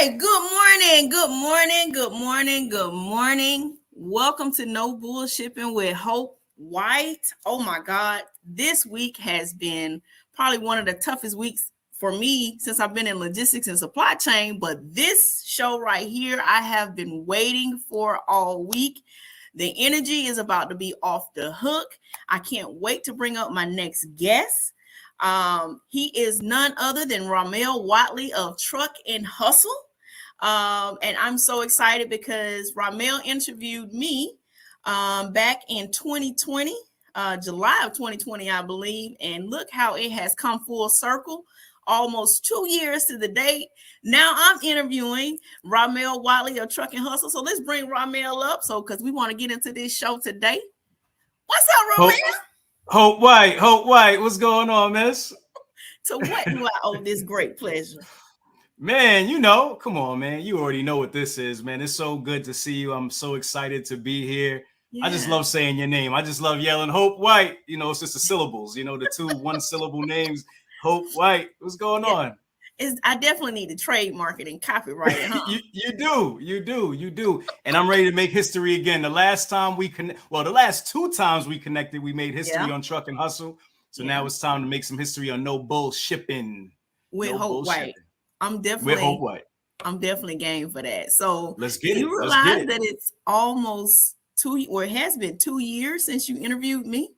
right. Good morning. Good morning. Good morning. Good morning. Welcome to No Bullshipping with Hope White. Oh my God. This week has been probably one of the toughest weeks for me since I've been in logistics and supply chain. But this show right here, I have been waiting for all week. The energy is about to be off the hook. I can't wait to bring up my next guest. He is none other than Rahmel Whatley of Truck and Hustle. And I'm so excited because Rahmel interviewed me back in 2020, July of 2020, I believe. And look how it has come full circle. Almost 2 years to the date. Now I'm interviewing Rahmel Whatley of Truck and Hustle. So let's bring Rahmel up. So because we want to get into this show today. What's up, Rahmel? Hope White, what's going on, miss? To what do I owe this great pleasure? Man, come on, man. You already know what this is, man. It's so good to see you. I'm so excited to be here. Yeah. I just love saying your name. I just love yelling Hope White. It's just the syllables, the two one-syllable names. Hope White. What's going on? I definitely need to trademark it and copyright it, huh? You do. And I'm ready to make history again. The last two times we connected, we made history on Truck and Hustle. So now it's time to make some history on No Bullshipping. With Hope White. I'm definitely game for that. So let's get it. You realize that it's almost it has been 2 years since you interviewed me?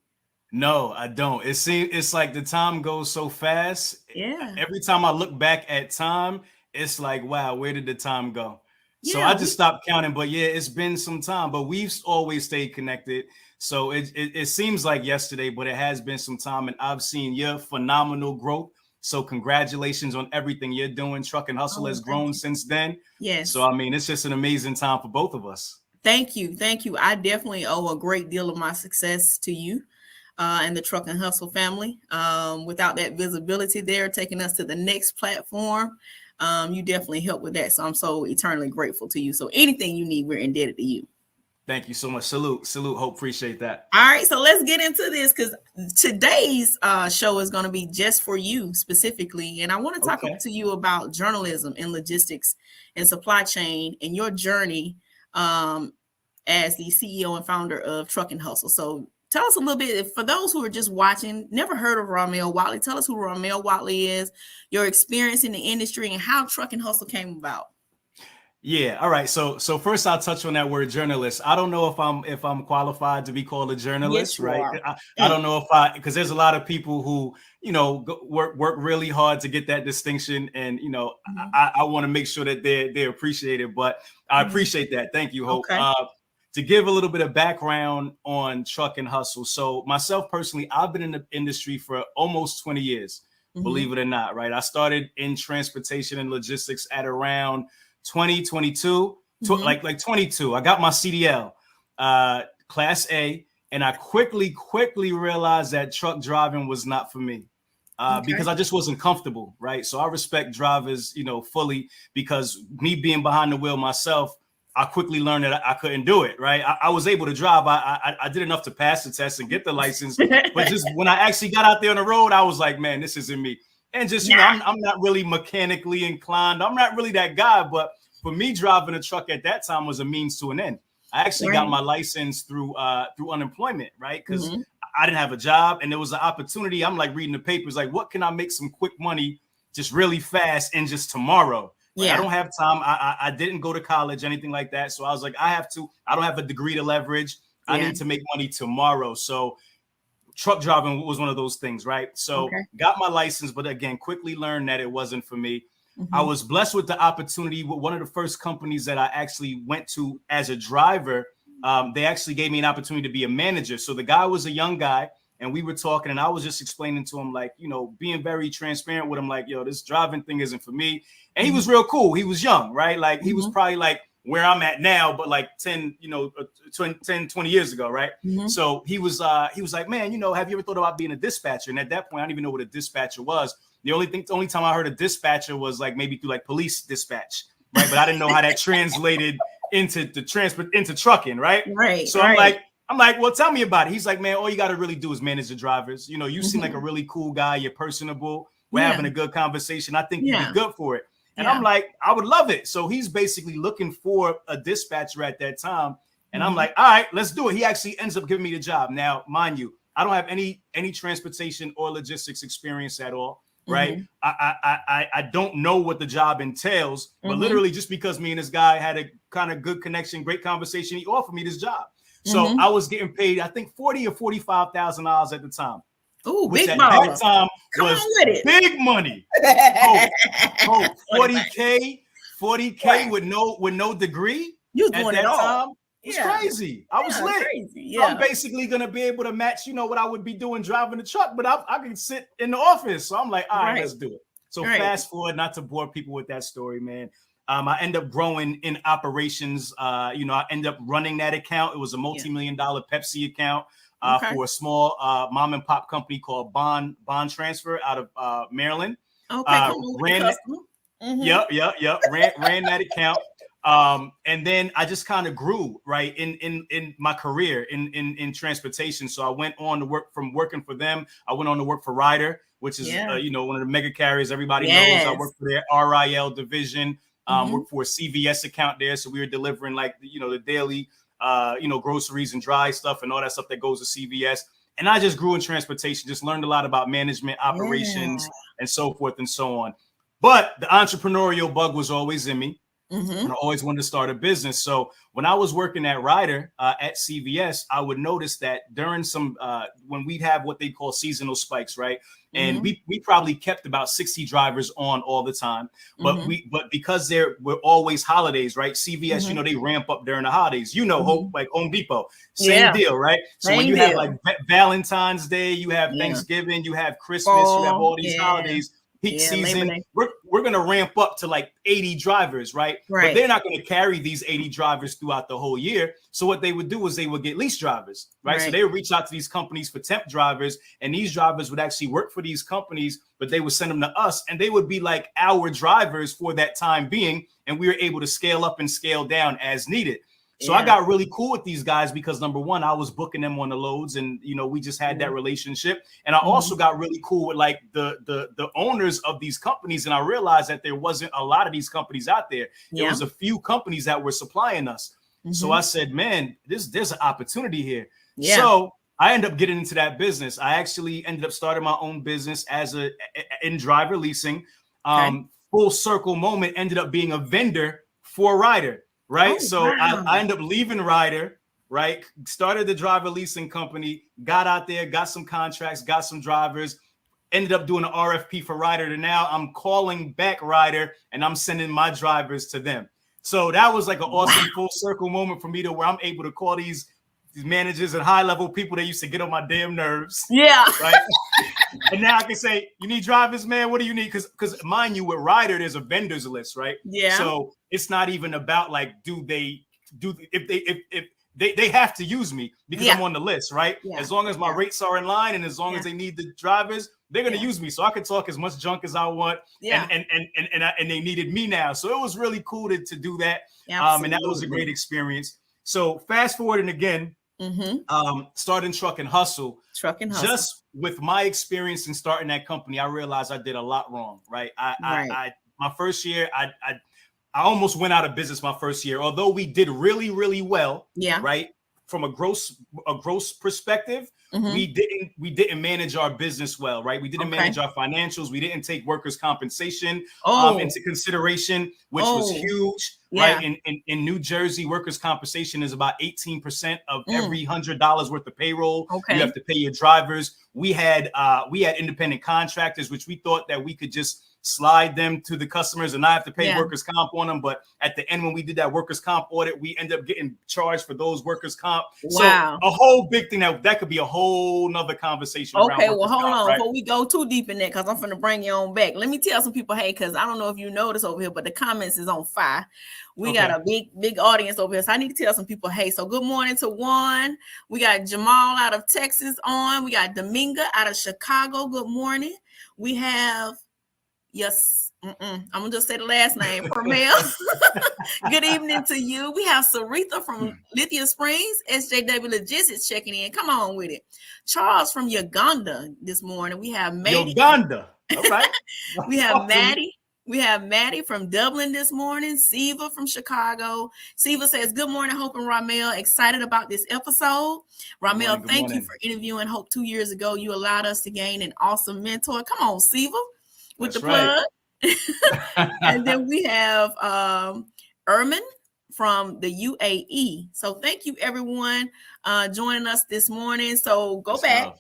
No, I don't. It's like the time goes so fast. Yeah. Every time I look back at time, it's like, wow, where did the time go? Yeah, so I just stopped counting. But yeah, it's been some time. But we've always stayed connected. So it seems like yesterday, but it has been some time. And I've seen your phenomenal growth. So congratulations on everything you're doing. Truck and Hustle has grown since then. Yes. So, I mean, it's just an amazing time for both of us. Thank you. I definitely owe a great deal of my success to you. And the Truck and Hustle family. Without that visibility there, taking us to the next platform, you definitely help with that. So I'm so eternally grateful to you. So anything you need, we're indebted to you. Thank you so much. Salute. Hope. Appreciate that. All right. So let's get into this because today's show is going to be just for you specifically. And I want to talk to you about journalism and logistics and supply chain and your journey as the CEO and founder of Truck and Hustle. So tell us a little bit, for those who are just watching, never heard of Rahmel Whatley, tell us who Rahmel Whatley is, your experience in the industry, and how Truck and Hustle came about. Yeah, all right. So first I'll touch on that word journalist. I don't know if I'm qualified to be called a journalist, yes, right? I don't know because there's a lot of people who, work really hard to get that distinction. And, I want to make sure that they're appreciated, but I appreciate that. Thank you, Hope. Okay. To give a little bit of background on Truck and Hustle. So myself personally, I've been in the industry for almost 20 years, believe it or not, right? I started in transportation and logistics at around 2022, like 22. I got my CDL, class A, and I quickly realized that truck driving was not for me. Because I just wasn't comfortable, right? So I respect drivers, fully, because me being behind the wheel myself, I quickly learned that I couldn't do it, right? I was able to drive. I did enough to pass the test and get the license. But just when I actually got out there on the road, I was like, man, this isn't me. And just, I'm not really mechanically inclined. I'm not really that guy. But for me, driving a truck at that time was a means to an end. I actually got my license through unemployment, right? Because I didn't have a job and there was an opportunity. I'm like reading the papers, like, what can I make some quick money just really fast and just tomorrow? Right? I don't have time. I didn't go to college, anything like that. So I was like, I don't have a degree to leverage. I need to make money tomorrow. So truck driving was one of those things, right? So got my license, but again, quickly learned that it wasn't for me. I was blessed with the opportunity with one of the first companies that I actually went to as a driver. They actually gave me an opportunity to be a manager. So the guy was a young guy. And we were talking and I was just explaining to him, like, being very transparent with him, like, yo, this driving thing isn't for me. And he was real cool. He was young, right? Like he was probably like where I'm at now, but like 10, 20 years ago, right? So he was like, man, have you ever thought about being a dispatcher? And at that point, I didn't even know what a dispatcher was. The only time I heard a dispatcher was like maybe through like police dispatch, right? But I didn't know how that translated into trucking, right? Right. So I'm like, well, tell me about it. He's like, man, all you got to really do is manage the drivers. You seem like a really cool guy. You're personable. We're having a good conversation. I think you'd be good for it. And I'm like, I would love it. So he's basically looking for a dispatcher at that time. And I'm like, all right, let's do it. He actually ends up giving me the job. Now, mind you, I don't have any transportation or logistics experience at all. Right. I don't know what the job entails, but literally just because me and this guy had a kind of good connection, great conversation, he offered me this job. So I was getting paid, I think $40,000 or $45,000 at the time. Ooh, which big at baller. that time was big money. 40K with no degree. You was at doing that it all. time. It's crazy. I was lit. Crazy. So I'm basically gonna be able to match, what I would be doing driving the truck, but I can sit in the office. So I'm like, all right, let's do it. So fast forward, not to bore people with that story, man. I end up growing in operations. I end up running that account. It was a multi-million-dollar Pepsi account for a small mom and pop company called Bond Transfer out of Maryland. Ran that account. And then I just kind of grew right in my career in transportation. So I went on to working for them. I went on to work for Ryder, which is one of the mega carriers everybody knows. I worked for their RIL division. Worked for a CVS account there, so we were delivering the daily groceries and dry stuff and all that stuff that goes to CVS. And I just grew in transportation, just learned a lot about management, operations, and so forth and so on. But the entrepreneurial bug was always in me. And I always wanted to start a business. So when I was working at Ryder at CVS, I would notice that during when we'd have what they call seasonal spikes, right? And we probably kept about 60 drivers on all the time. But because there were always holidays, right? CVS, they ramp up during the holidays. Like Home Depot, same deal, right? So when you have like Valentine's Day, you have Thanksgiving, you have Christmas, you have all these holidays. Peak season, we're going to ramp up to like 80 drivers, right? But they're not going to carry these 80 drivers throughout the whole year. So what they would do is they would get lease drivers, right? So they would reach out to these companies for temp drivers, and these drivers would actually work for these companies, but they would send them to us, and they would be like our drivers for that time being, and we were able to scale up and scale down as needed. So I got really cool with these guys because number one, I was booking them on the loads, and we just had that relationship. And I also got really cool with like the owners of these companies, and I realized that there wasn't a lot of these companies out there. There was a few companies that were supplying us. So I said, man, there's an opportunity here. So I ended up getting into that business. I actually ended up starting my own business in driver leasing. Full circle moment, ended up being a vendor for Ryder. Right. I ended up leaving Ryder, right? Started the driver leasing company, got out there, got some contracts, got some drivers, ended up doing an RFP for Ryder. And now I'm calling back Ryder and I'm sending my drivers to them. So that was like an awesome full circle moment for me to where I'm able to call these managers and high level people that used to get on my damn nerves. Yeah. Right. And now I can say, you need drivers, man. What do you need? Because mind you, with Ryder, there's a vendors list, right? Yeah. So it's not even about like, if they have to use me because I'm on the list, right? Yeah. As long as my rates are in line and as long as they need the drivers, they're gonna use me. So I can talk as much junk as I want. Yeah. And they needed me now. So it was really cool to do that. And that was a great experience. So fast forwarding again. Starting Truck and Hustle. Just with my experience in starting that company, I realized I did a lot wrong. Right. My first year, I almost went out of business my first year, although we did really, really well. Yeah. Right. From a gross perspective, we didn't manage our business well, right? We didn't manage our financials. We didn't take workers' compensation into consideration, which was huge. Yeah. Right. In New Jersey, workers' compensation is about 18% of every $100 worth of payroll. You have to pay your drivers. We had independent contractors, which we thought that we could just slide them to the customers and not have to pay workers' comp on them. But at the end, when we did that workers' comp audit, we ended up getting charged for those workers' comp. Wow. So a whole big thing that could be a whole nother conversation. Okay, well, hold on before we go too deep in that, because I'm going to bring you on back. Let me tell some people, hey, because I don't know if you notice over here, but the comments is on fire. We got a big audience over here. So I need to tell some people, hey, so good morning to Juan. We got Jamal out of Texas on. We got Dominga out of Chicago. Good morning. We have, I'm going to just say the last name, Rahmel. Good evening to you. We have Sarita from Lithia Springs. SJW Logistics checking in. Come on with it. Charles from Uganda this morning. We have Maddie. Uganda. All right. We have Maddie. We have Maddie from Dublin this morning. Siva from Chicago. Siva says, good morning, Hope and Rahmel. Excited about this episode. Rahmel, thank you for interviewing Hope 2 years ago. You allowed us to gain an awesome mentor. Come on, Siva, with the plug. And then we have Ermin from the UAE. So thank you, everyone, joining us this morning. So go back.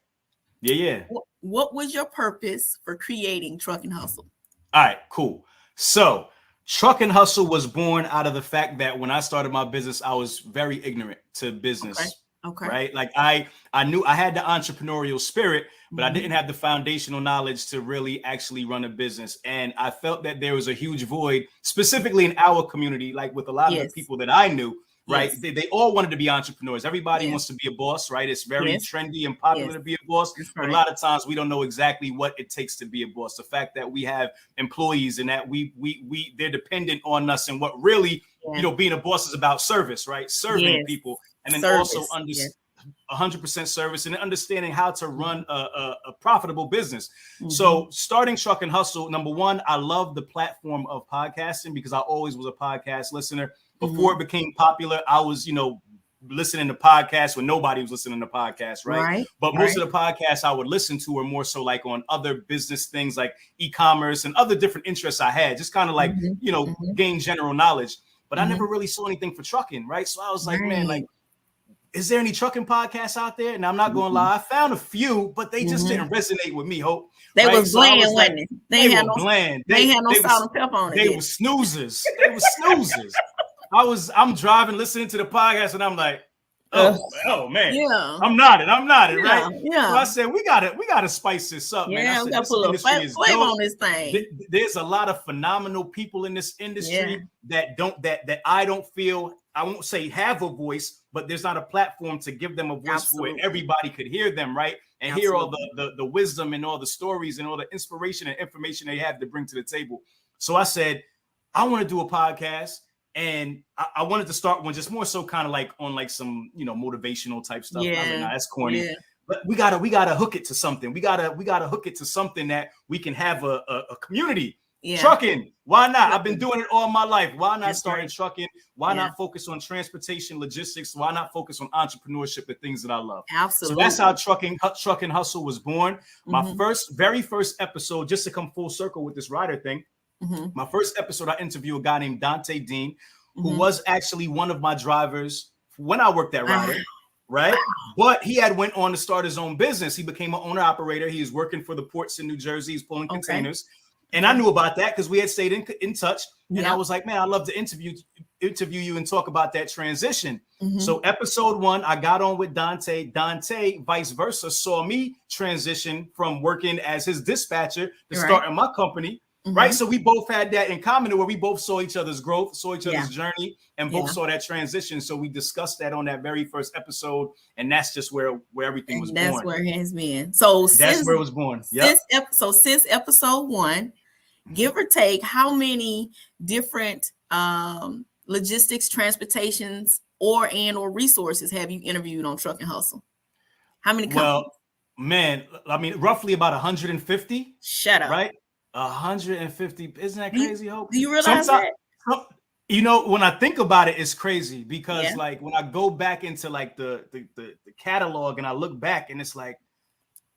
Yeah. What was your purpose for creating Trucking Hustle? All right, cool. So Trucking Hustle was born out of the fact that when I started my business, I was very ignorant to business. Okay. Right. Like I knew I had the entrepreneurial spirit, but I didn't have the foundational knowledge to really actually run a business. And I felt that there was a huge void, specifically in our community, like with a lot of the people that I knew. Right. They all wanted to be entrepreneurs. Everybody wants to be a boss. Right. It's very trendy and popular to be a boss. But a lot of times we don't know exactly what it takes to be a boss. The fact that we have employees and that they're dependent on us, and what really, being a boss is about service. Right. Serving people. And then also 100% service and understanding how to run a profitable business. So starting Trucking Hustle, number one, I love the platform of podcasting because I always was a podcast listener. Before it became popular, I was, listening to podcasts when nobody was listening to podcasts, right? But most of the podcasts I would listen to were more so like on other business things like e-commerce and other different interests I had, just kind of like, gain general knowledge. But I never really saw anything for trucking, right? So I was like, man, like, is there any trucking podcasts out there? And I'm not going to lie, I found a few, but they just didn't resonate with me, Hope. They was bland, wasn't it? They had no bland. They had no salt and pepper on it. They were snoozers. They were snoozers. I'm driving, listening to the podcast, and I'm like, oh man, I'm nodding, right? Yeah. So I said, we gotta spice this up, man. I said, we gotta put a flavor on this thing. There's a lot of phenomenal people in this industry that I don't feel, I won't say have a voice, but there's not a platform to give them a voice where everybody could hear them, right? And hear all the wisdom and all the stories and all the inspiration and information they have to bring to the table. So I said, I want to do a podcast. And I wanted to start one just more so kind of like on like some, motivational type stuff. I was like, nah, that's corny. Yeah. But we gotta hook it to something. We gotta hook it to something that we can have a community. Trucking. Why not? I've been doing it all my life. Why not start in trucking? Why not focus on transportation, logistics? Why not focus on entrepreneurship and things that I love? Absolutely. So that's how Trucking Hustle was born. My very first episode, just to come full circle with this rider thing. My first episode, I interviewed a guy named Dante Dean, who was actually one of my drivers when I worked at Ryder, right? But he had went on to start his own business. He became an owner-operator. He was working for the ports in New Jersey. He's pulling containers. And I knew about that because we had stayed in touch. And I was like, man, I'd love to interview you and talk about that transition. So episode 1, I got on with Dante. Dante, vice versa, saw me transition from working as his dispatcher to starting my company. Right. So we both had that in common where we both saw each other's growth, saw each other's journey, and both saw that transition. So we discussed that on that very first episode. And that's just where everything was born. That's where it has been. So that's where it was born. Since episode 1, give or take, how many different logistics, transportations, or resources have you interviewed on Trucking Hustle? How many companies? Well, man, I mean, roughly about 150. Shut up. Right. 150. Isn't that crazy, Hope? Do you realize that? When I think about it, it's crazy because like when I go back into like the catalog and I look back and it's like,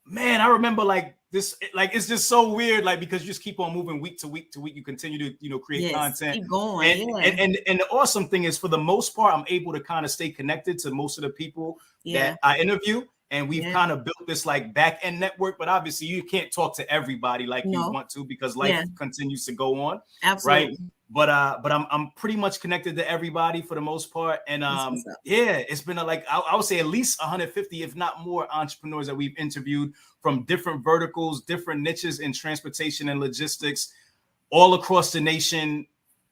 man, I remember like this, like it's just so weird, like because you just keep on moving week to week to week. You continue to create content. Keep going. And the awesome thing is, for the most part, I'm able to kind of stay connected to most of the people that I interview. And we've kind of built this like back end network, but obviously you can't talk to everybody like you want to because life continues to go on. Absolutely. Right. But I'm pretty much connected to everybody for the most part. And it's been I would say at least 150, if not more, entrepreneurs that we've interviewed from different verticals, different niches in transportation and logistics all across the nation.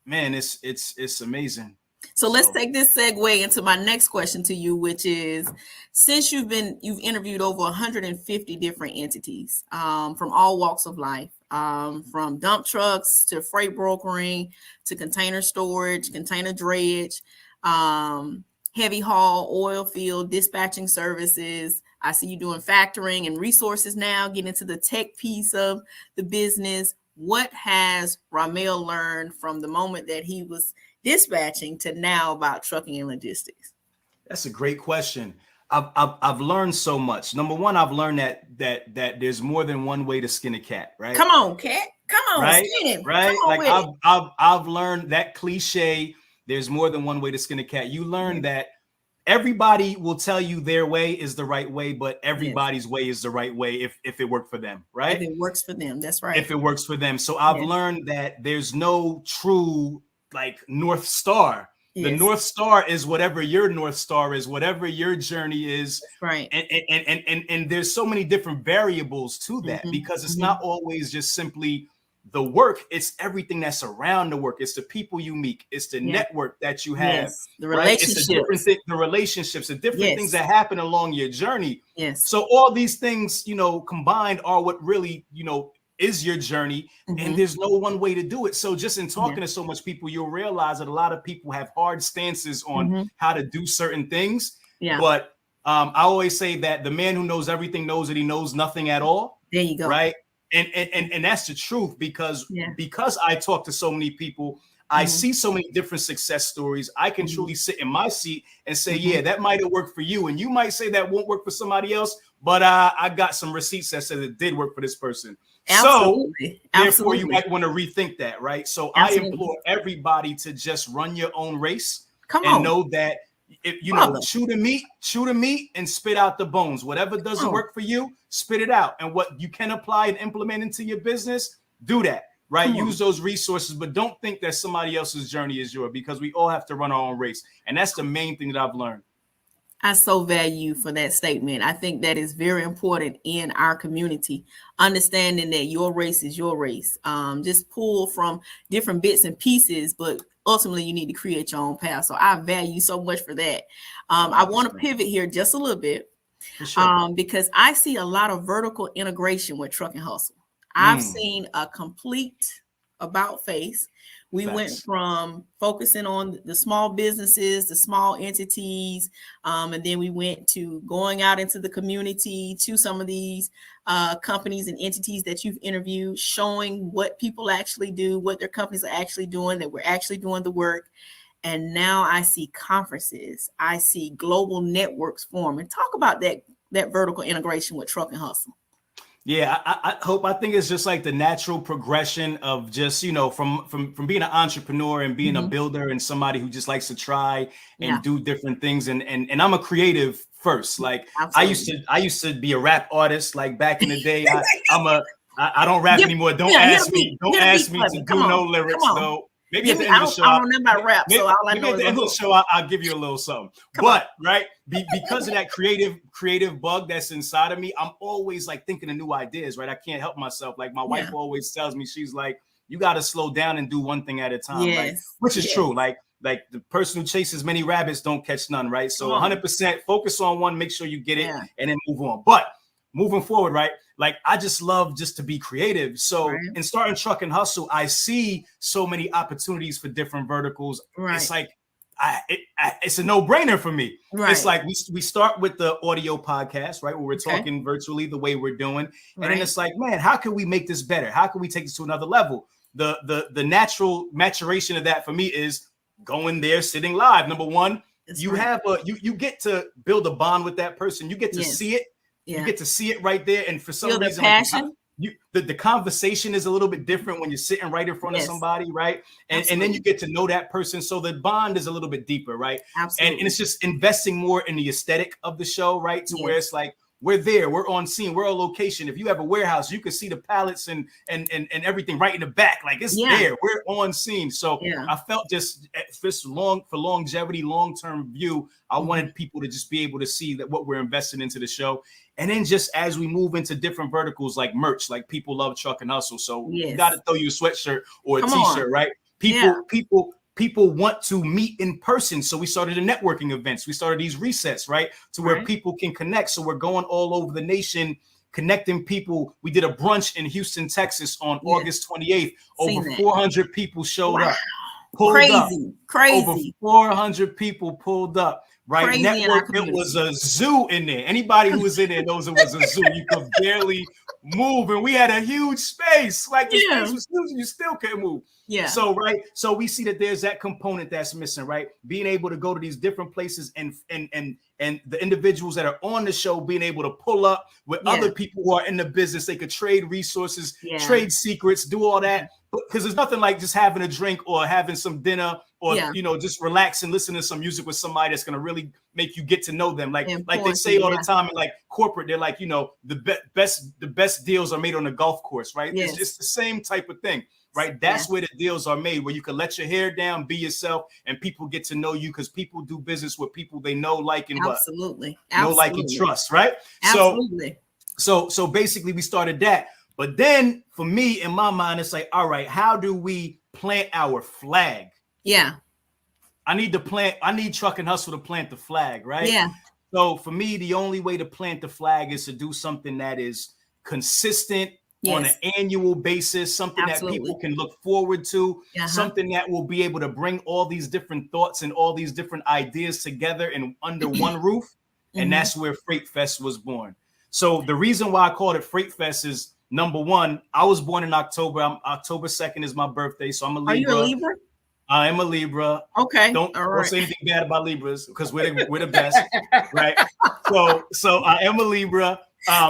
Man, it's amazing. So let's take this segue into my next question to you, which is, since you've interviewed over 150 different entities from all walks of life, from dump trucks to freight brokering to container storage, container drayage, heavy haul, oil field, dispatching services. I see you doing factoring and resources now, getting into the tech piece of the business. what has Rahmel learned from the moment that he was dispatching to now about trucking and logistics? That's a great question. I've learned so much. Number one, I've learned that there's more than one way to skin a cat, right? Come on, cat. Come on, right? skin him. Right? Come on Like I've learned that cliche, there's more than one way to skin a cat. You learn that everybody will tell you their way is the right way, but everybody's way is the right way if it worked for them, right? If it works for them, that's right. If it works for them. So I've learned that there's no true like North Star. The North Star is whatever your North Star is, whatever your journey is. That's right. And there's so many different variables to that because it's not always just simply the work, it's everything that's around the work. It's the people you meet, it's the network that you have, the relationships, it's the different the relationships, the different things that happen along your journey. So all these things, you know, combined are what really, you know, is your journey, and there's no one way to do it. So just in talking to so much people, you'll realize that a lot of people have hard stances on how to do certain things. But I always say that the man who knows everything knows that he knows nothing at all. There you go. Right. And that's the truth, because I talk to so many people, I see so many different success stories. I can truly sit in my seat and say, yeah, that might have worked for you. And you might say that won't work for somebody else, but I got some receipts that said it did work for this person. Absolutely. So therefore you might want to rethink that, right? So I implore everybody to just run your own race and know that if you know, chew the meat and spit out the bones. Whatever doesn't work for you, spit it out. And what you can apply and implement into your business, do that, right? Use those resources, but don't think that somebody else's journey is yours, because we all have to run our own race. And that's the main thing that I've learned. I so value for that statement. I think that is very important in our community, understanding that your race is your race. Just pull from different bits and pieces, but ultimately you need to create your own path. So I value so much for that. I want to pivot here just a little bit, because I see a lot of vertical integration with Truck and Hustle. I've seen a complete about face. We went from focusing on the small businesses, the small entities, and then we went to going out into the community to some of these companies and entities that you've interviewed, showing what people actually do, what their companies are actually doing, that we're actually doing the work. And now I see conferences, I see global networks form. And talk about that vertical integration with Truck and Hustle. Yeah, I think it's just like the natural progression of just, you know, from being an entrepreneur and being a builder and somebody who just likes to try and do different things. And I'm a creative first. Like I used to be a rap artist, like back in the day. I don't rap anymore. Don't ask me to do no lyrics though. Maybe at the end of the show, I don't know about rap. So all I know at the end of the show, I'll give you a little something. But right, because of that creative bug that's inside of me, I'm always like thinking of new ideas. Right, I can't help myself. Like my wife always tells me, she's like, "You got to slow down and do one thing at a time." Right? Which is true. Like the person who chases many rabbits don't catch none. Right. So 100% focus on one, make sure you get it, and then move on. But moving forward, right? Like I just love just to be creative. So in starting Truck and Hustle, I see so many opportunities for different verticals. It's like it's a no-brainer for me. It's like we start with the audio podcast, right? Where we're talking virtually the way we're doing. And then it's like, man, how can we make this better? How can we take this to another level? The natural maturation of that for me is going there, sitting live. Number one, you get to build a bond with that person. You get to see it. You get to see it right there, and for some reason, passion. The conversation is a little bit different when you're sitting right in front of somebody, right? And then you get to know that person, so the bond is a little bit deeper, right? And it's just investing more in the aesthetic of the show, right? To where it's like we're there, we're on scene, we're on location. If you have a warehouse, you can see the pallets and everything right in the back, like it's there. We're on scene. So I felt just for longevity, long-term view, I wanted people to just be able to see that what we're investing into the show. And then just as we move into different verticals like merch, like people love Truck and Hustle. So you got to throw you a sweatshirt or a t-shirt, right? People want to meet in person. So we started the networking events. We started these resets, right? To where people can connect. So we're going all over the nation, connecting people. We did a brunch in Houston, Texas on August 28th. Over 400 people showed up. Crazy. Over 400 people pulled up. Right, network. It was a zoo in there. Anybody who was in there knows it was a zoo. You could barely move, and we had a huge space. Like the Yeah. space was huge, and you still couldn't move. Yeah. So right, so we see that there's that component that's missing, right? Being able to go to these different places and the individuals that are on the show being able to pull up with other people who are in the business. They could trade resources, trade secrets, do all that. Because there's nothing like just having a drink or having some dinner or you know, just relax and listen to some music with somebody that's gonna really make you get to know them. Like they say all the time in like corporate, they're like, you know, the best deals are made on the golf course, right? It's just the same type of thing. Right, that's where the deals are made, where you can let your hair down, be yourself, and people get to know you because people do business with people they know, like, and Absolutely. Know, like, and trust. Right. Absolutely. So basically, we started that. But then, for me, in my mind, it's like, all right, how do we plant our flag? Yeah. I need Truck and Hustle to plant the flag, right? Yeah. So for me, the only way to plant the flag is to do something that is consistent. On an annual basis, something that people can look forward to, something that will be able to bring all these different thoughts and all these different ideas together and under one roof. And that's where Freight Fest was born. So the reason why I called it Freight Fest is, number one, I was born in October. October 2nd is my birthday. So I'm a Libra. Are you a Libra? I am a Libra. Okay. Don't say anything bad about Libras because we're the best, right? So I am a Libra.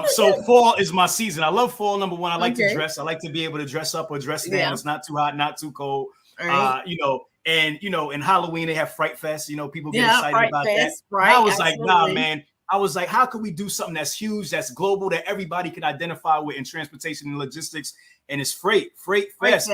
So fall is my season. I love fall. Number one, I like to dress. I like to be able to dress up or dress down. It's not too hot, not too cold. Right. You know, and you know, in Halloween they have Fright Fest. You know, people get excited Fright about Fest, that. Right. I was like, nah, man. I was like, how can we do something that's huge, that's global, that everybody can identify with in transportation and logistics? And it's Freight Fest.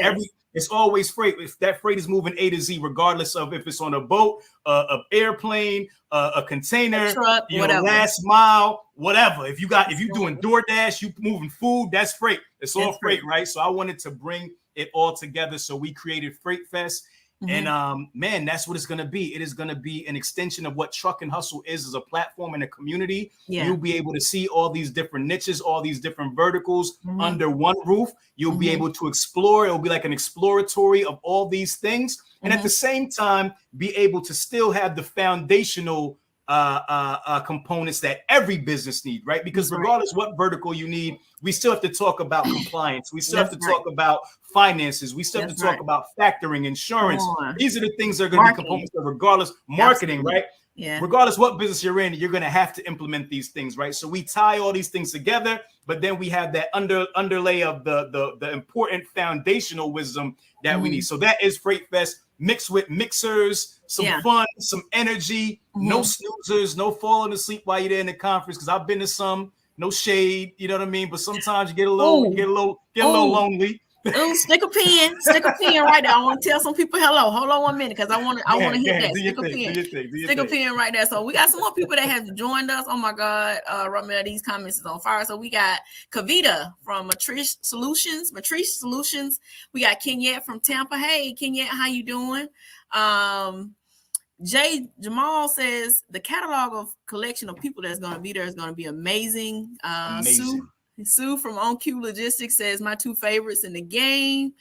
It's always freight. If that freight is moving A to Z, regardless of if it's on a boat, an airplane, a container, a truck, whatever. Last mile, whatever. If you're doing DoorDash, you moving food, that's freight. It's all freight, right? So I wanted to bring it all together. So we created Freight Fest. And man, that's what it's going to be. It is going to be an extension of what Truck and Hustle is as a platform and a community. You'll be able to see all these different niches, all these different verticals under one roof. You'll be able to explore. It'll be like an exploratory of all these things. And at the same time, be able to still have the foundational components that every business need, right? Because regardless what vertical you need, we still have to talk about compliance. We still have to talk about finances. We still have to talk about factoring, insurance. These are the things that are going to be components of regardless marketing, right? Yeah. Regardless what business you're in, you're going to have to implement these things, right? So we tie all these things together, but then we have that underlay of the important foundational wisdom that we need. So that is Freight Fest mixed with mixers, some fun, some energy, no snoozers, no falling asleep while you're there in the conference. Because I've been to some, no shade, you know what I mean? But sometimes you get a little lonely. Ooh, stick a pin right there. I want to tell some people hello. Hold on 1 minute, because I want to hit that. Stick a pin right there. So we got some more people that have joined us. Oh my God, Rahmel, these comments is on fire. So we got Kavita from Matrice Solutions. We got Kenyette from Tampa. Hey, Kenyette, how you doing? Jay Jamal says the catalog of collection of people that's going to be there is going to be amazing. Sue from On Q Logistics says my two favorites in the game.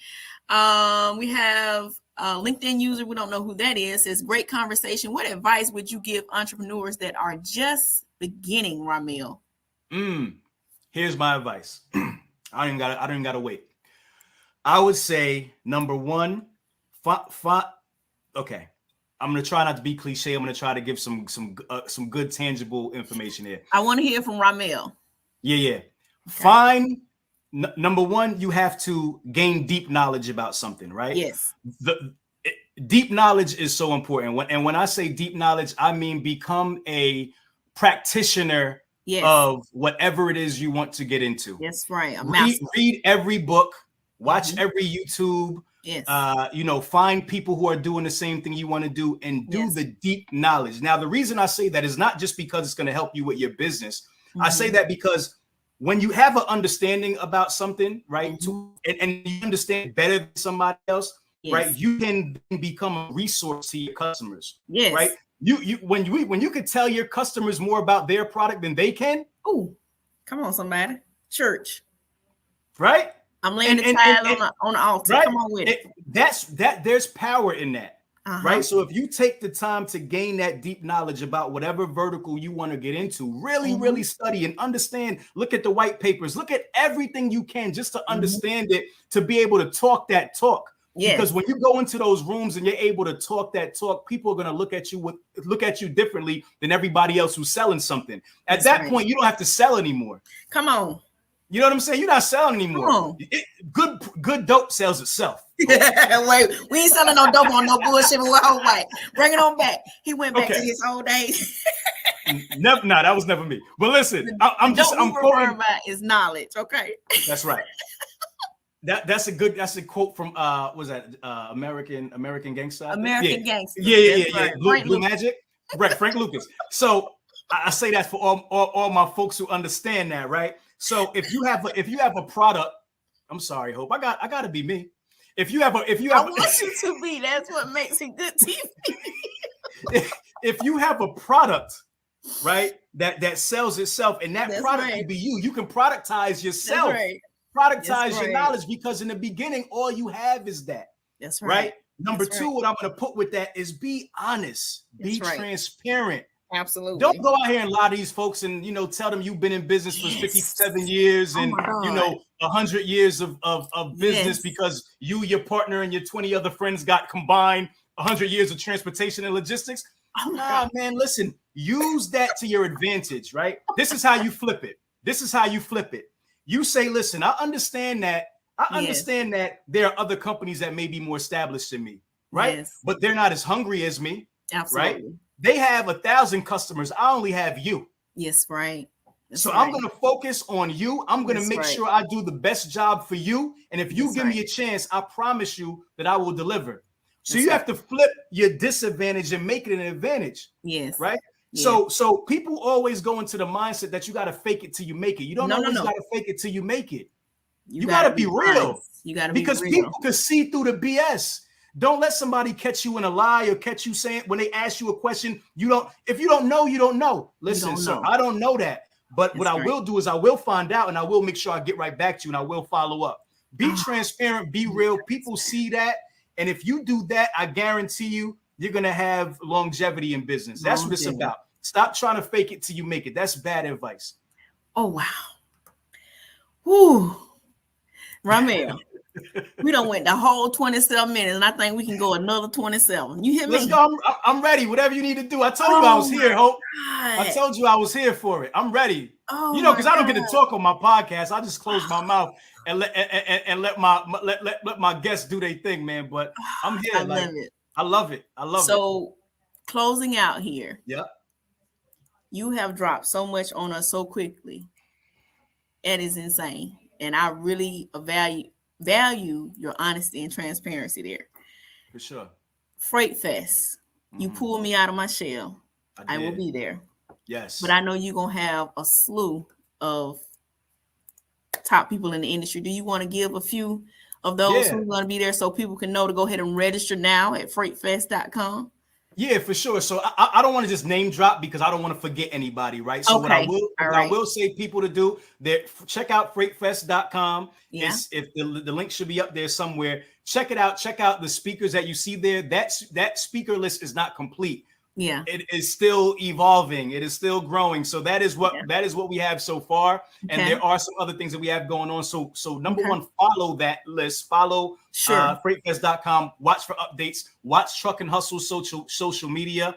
We have a LinkedIn user, we don't know who that is, says great conversation. What advice would you give entrepreneurs that are just beginning, Rahmel? Here's my advice. I don't even gotta wait. I would say number one, okay. I'm gonna try not to be cliche. I'm gonna try to give some good tangible information here. I want to hear from Rahmel. Yeah. Okay. Number one, you have to gain deep knowledge about something, right? Yes. Deep knowledge is so important. When I say deep knowledge, I mean become a practitioner of whatever it is you want to get into. That's right. Read every book, watch every YouTube. Yes. Find people who are doing the same thing you want to do and do the deep knowledge. Now, the reason I say that is not just because it's going to help you with your business. I say that because when you have an understanding about something, right, and you understand better than somebody else, right, you can become a resource to your customers. Yes. Right. When you can tell your customers more about their product than they can. Oh, come on, somebody. Church. Right. I'm laying the tile on the altar. Right? Come on with it. There's power in that. right? So if you take the time to gain that deep knowledge about whatever vertical you want to get into, really study and understand, look at the white papers, look at everything you can just to understand it, to be able to talk that talk. Yes. Because when you go into those rooms and you're able to talk that talk, people are going to look at you differently than everybody else who's selling something. At that point, you don't have to sell anymore. Come on. You know what I'm saying? You're not selling anymore. Good dope sells itself. Wait, we ain't selling no dope on No Bullshipping with Hope White. Bring it on back. He went back to his old days. Never, nah, that was never me. But listen, I'm quoting about is knowledge. Okay, that's right. That's a quote from was that American Gangster? American Gangster. Yeah. Right. Blue Magic. Right, Frank Lucas. So I say that for all my folks who understand that, right? So if you have a product, I'm sorry, Hope. I gotta be me. If you have I want you to be. That's what makes it good TV. if you have a product, right, that sells itself, and that product can be you. You can productize yourself. Productize your knowledge, because in the beginning, all you have is that. That's right. Number two, what I'm going to put with that is be honest, be transparent. Absolutely. Don't go out here and lie to these folks and, tell them you've been in business for 57 years and, 100 years of business because you, your partner, and your 20 other friends got combined 100 years of transportation and logistics. Man, listen, use that to your advantage, right? This is how you flip it. You say, listen, I understand that there are other companies that may be more established than me, right? Yes. But they're not as hungry as me. Absolutely. Right? They have 1,000 customers. I only have you. Yes, right. So I'm going to focus on you. I'm going to make sure I do the best job for you. And if you give me a chance, I promise you that I will deliver. So you have to flip your disadvantage and make it an advantage. Yes. Right? Yeah. So people always go into the mindset that you got to fake it till you make it. You don't always got to fake it till you make it. You got to be real. You got to be real. Because people can see through the BS. Don't let somebody catch you in a lie or catch you saying when they ask you a question, if you don't know, you don't know. Listen, sir, I don't know that. But what I will do is I will find out and I will make sure I get right back to you and I will follow up. Be transparent, be real. People see that. And if you do that, I guarantee you're going to have longevity in business. That's what it's about. Stop trying to fake it till you make it. That's bad advice. Oh, wow. Whew. Rahmel, we done went the whole 27 minutes, and I think we can go another 27. You hear me? Let's go. I'm ready. Whatever you need to do. I told you I was here, Hope. God. I told you I was here for it. I'm ready. Because I don't get to talk on my podcast. I just close my mouth and let my guests do their thing, man. But I'm here. I love it. I love it. So closing out here. Yeah. You have dropped so much on us so quickly. It is insane. And I really value your honesty and transparency there. For sure. Freight Fest. You pulled me out of my shell. I will be there. Yes. But I know you're going to have a slew of top people in the industry. Do you want to give a few of those who are going to be there so people can know to go ahead and register now at freightfest.com? Yeah, for sure. So I don't want to just name drop because I don't want to forget anybody, right? So what I will say people to do, check out freightfest.com. Yeah. If the link should be up there somewhere. Check it out. Check out the speakers that you see there. That speaker list is not complete. Yeah. It is still evolving. It is still growing. So that is what we have so far. And there are some other things that we have going on. So number one, follow that list. Follow freightfest.com. Watch for updates. Watch Truck and Hustle social media.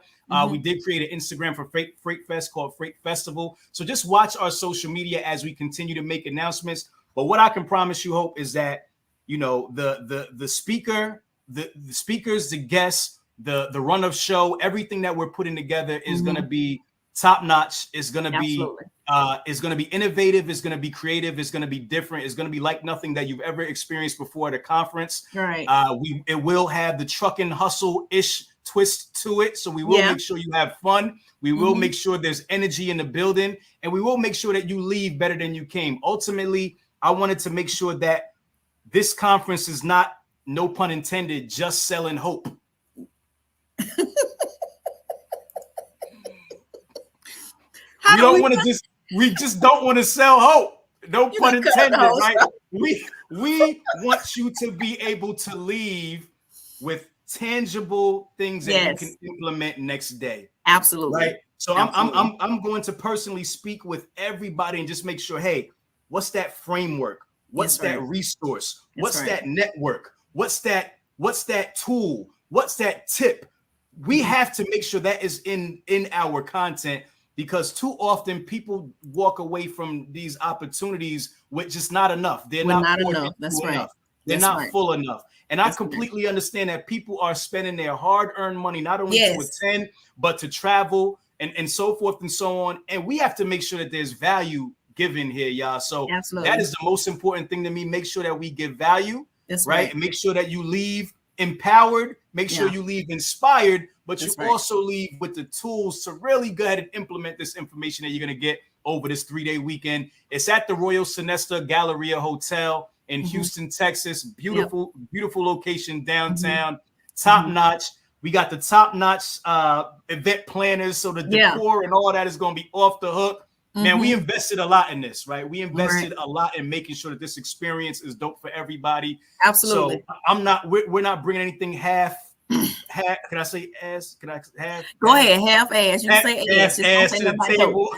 We did create an Instagram for Freight Fest called Freight Festival. So just watch our social media as we continue to make announcements. But what I can promise you, Hope, is that the speaker, the speakers, the guests, the run of show, everything that we're putting together is going to be top notch. It's going to be innovative. It's going to be creative. It's going to be different. It's going to be like nothing that you've ever experienced before at a conference. Right. It will have the truck and hustle ish twist to it. So we will make sure you have fun. We will make sure there's energy in the building, and we will make sure that you leave better than you came. Ultimately, I wanted to make sure that this conference is not, no pun intended, just selling hope. We just don't want to sell hope. No pun intended, right? We want you to be able to leave with tangible things that you can implement next day. Absolutely. Right. So I'm going to personally speak with everybody and just make sure, hey, what's that framework? What's that resource? What's that network? What's that tool? What's that tip? We have to make sure that is in our content, because too often people walk away from these opportunities with just not enough. They're not enough. That's right. They're not full enough. And I completely understand that people are spending their hard-earned money not only to attend, but to travel and so forth and so on. And we have to make sure that there's value given here, y'all. So that is the most important thing to me. Make sure that we give value, right? And make sure that you leave empowered, make sure you leave inspired, but you also leave with the tools to really go ahead and implement this information that you're going to get over this 3-day weekend. It's at the Royal Sonesta Galleria Hotel in Houston, Texas. Beautiful, beautiful location downtown, top notch. We got the top notch event planners, so the decor and all that is going to be off the hook. Man, we invested a lot in this, right? We invested a lot in making sure that this experience is dope for everybody. Absolutely. So we're not bringing anything half. Can I say ass? Can I have? Go ahead, half ass. You can say ass. Ass to the table.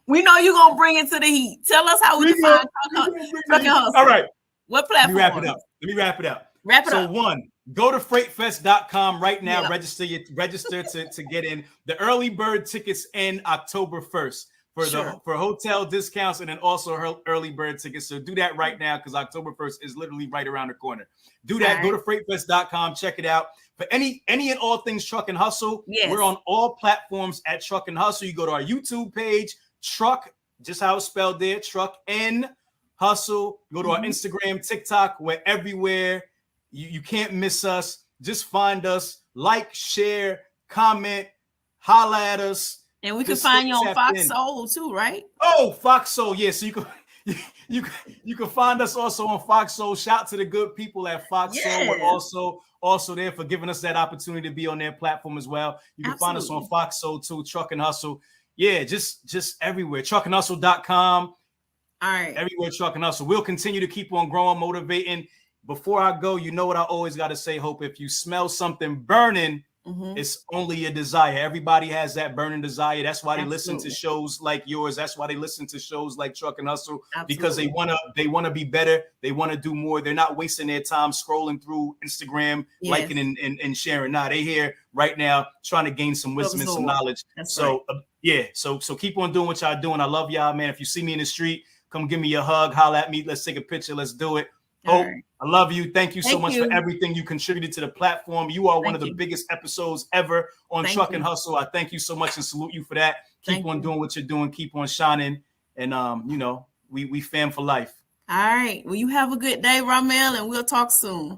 We know you're gonna bring it to the heat. Tell us how we can find Trucking Hustle. All right. What platform? Let me wrap it up. So one, go to freightfest.com right now. Register to get in. The early bird tickets end October 1st for hotel discounts, and then also early bird tickets. So do that right now, because October 1st is literally right around the corner. Do that. Go to freightfest.com. Check it out. For any and all things Truck and Hustle, we're on all platforms at Truck and Hustle. You go to our YouTube page, Truck, just how it's spelled there, Truck and Hustle. Go to our Instagram, TikTok. We're everywhere. You can't miss us. Just find us, like, share, comment, holla at us. And we can find you on Fox Soul too, right? Oh, Fox Soul, yeah. So you can find us also on Fox Soul. Shout to the good people at Fox Soul. We're also there for giving us that opportunity to be on their platform as well. You can find us on Fox Soul too, Truck and Hustle. Yeah, just everywhere. Truckandhustle.com. All right. Everywhere Truck and Hustle. We'll continue to keep on growing, motivating. Before I go, you know what I always got to say, Hope. If you smell something burning, it's only a desire. Everybody has that burning desire. That's why they listen to shows like yours. That's why they listen to shows like Truck and Hustle, because they wanna be better. They want to do more. They're not wasting their time scrolling through Instagram, liking and sharing. Nah, they here right now trying to gain some wisdom and some knowledge. So keep on doing what y'all doing. I love y'all, man. If you see me in the street, come give me a hug, holla at me. Let's take a picture. Let's do it. Hope, I love you. Thank you so much for everything you contributed to the platform. You are one of the biggest episodes ever on Truck and Hustle. I thank you so much and salute you for that. Keep on doing what you're doing. Keep on shining. And, we fam for life. All right. Well, you have a good day, Rahmel, and we'll talk soon.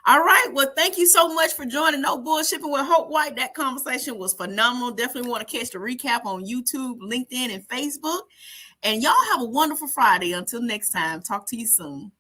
All right. Well, thank you so much for joining No Bullshipping with Hope White. That conversation was phenomenal. Definitely want to catch the recap on YouTube, LinkedIn, and Facebook. And y'all have a wonderful Friday. Until next time, talk to you soon.